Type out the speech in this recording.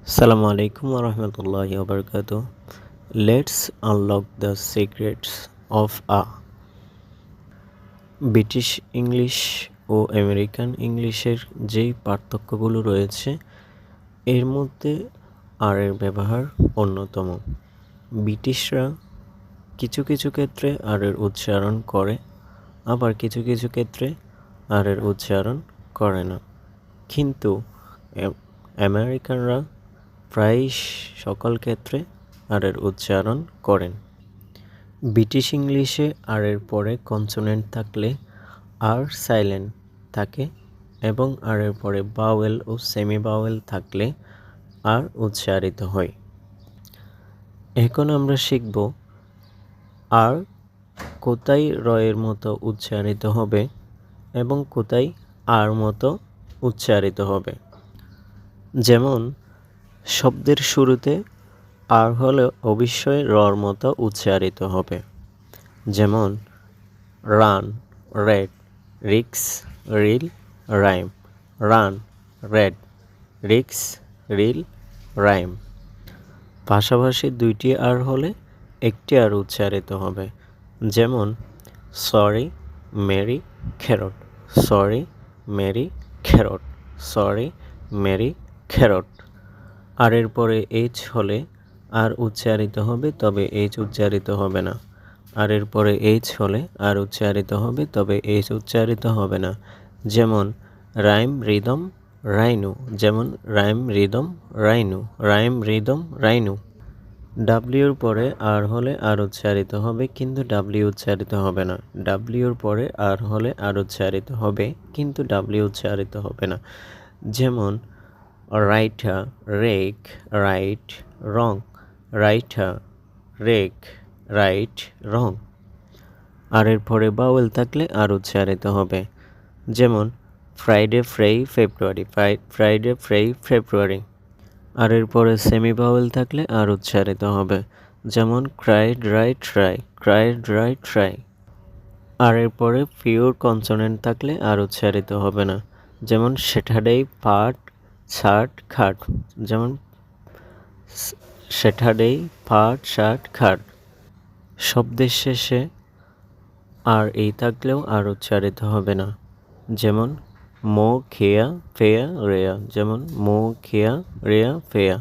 Assalamu alaikum warahmatullahi wabarakatuh. Let's unlock the secrets of a British English ও আমেরিকান ইংলিশের যেই পার্থক্যগুলো রয়েছে এর মধ্যে আর এর ব্যবহার অন্যতম। ব্রিটিশরা কিছু কিছু ক্ষেত্রে আর এর উচ্চারণ করে, আবার কিছু কিছু ক্ষেত্রে আর এর উচ্চারণ করে না। কিন্তু আমেরিকানরা প্রায়ই সকল ক্ষেত্রে আর এর উচ্চারণ করেন। ব্রিটিশ ইংলিশে আর এর পরে কনসোনেন্ট থাকলে আর সাইলেন্ট থাকে এবং আর এর পরে বাওয়েল ও সেমি বাওয়েল থাকলে আর উচ্চারিত হয়। এখন আমরা শিখব আর কোথায় রয়ের মতো উচ্চারিত হবে এবং কোথায় আর মতো উচ্চারিত হবে। যেমন শব্দের শুরুতে আর হলে অবশ্যই রর মতো উচ্চারিত হবে। যেমন run, red, ricks, reel, rhyme. Run, red, ricks, reel, rhyme. পাশাপাশি দুইটি আর হলে একটি আর উচ্চারিত হবে। যেমন sorry, merry, carrot. Sorry, merry, carrot. Sorry, merry, carrot. R এর পরে এইচ হলে আর উচ্চারিত হবে, তবে এইচ উচ্চারিত হবে না। আর এর পরে এইচ হলে আর উচ্চারিত হবে, তবে এইচ উচ্চারিত হবে না। যেমন রাইম, রিদম, রাইনু। যেমন rhyme, rhythm, rhino. Rhyme, rhythm, rhino. ডাব্লিউর পরে আর হলে আর উচ্চারিত হবে, কিন্তু ডাব্লিউ উচ্চারিত হবে না। ডাব্লিউর পরে আর হলে আর উচ্চারিত হবে, কিন্তু ডাব্লিউ উচ্চারিত হবে না। যেমন writer, wreck, write, wrong. Writer, wreck, write, wrong. R এর পরে বাওয়েল থাকলে আর উচ্চারিত হবে। যেমন Friday, fry, February. Friday, fry, February. R এর পরে সেমি বাওয়েল থাকলে আর উচ্চারিত হবে। যেমন cry, dry, try. Cry, dry, try. R এর পরে পিওর কনসোনেন্ট থাকলে আর উচ্চারিত হবে না। যেমন স্যাটারডে, পাট, শার্ট, খাট। যেমন স্যাটারডে, পাট, শার্ট, খাট। শব্দের শেষে আর এই থাকলেও আর উচ্চারিত হবে না। যেমন মো, খেয়া, ফেয়া, রেয়া। যেমন মো, খেয়া, রেয়া, ফেয়া।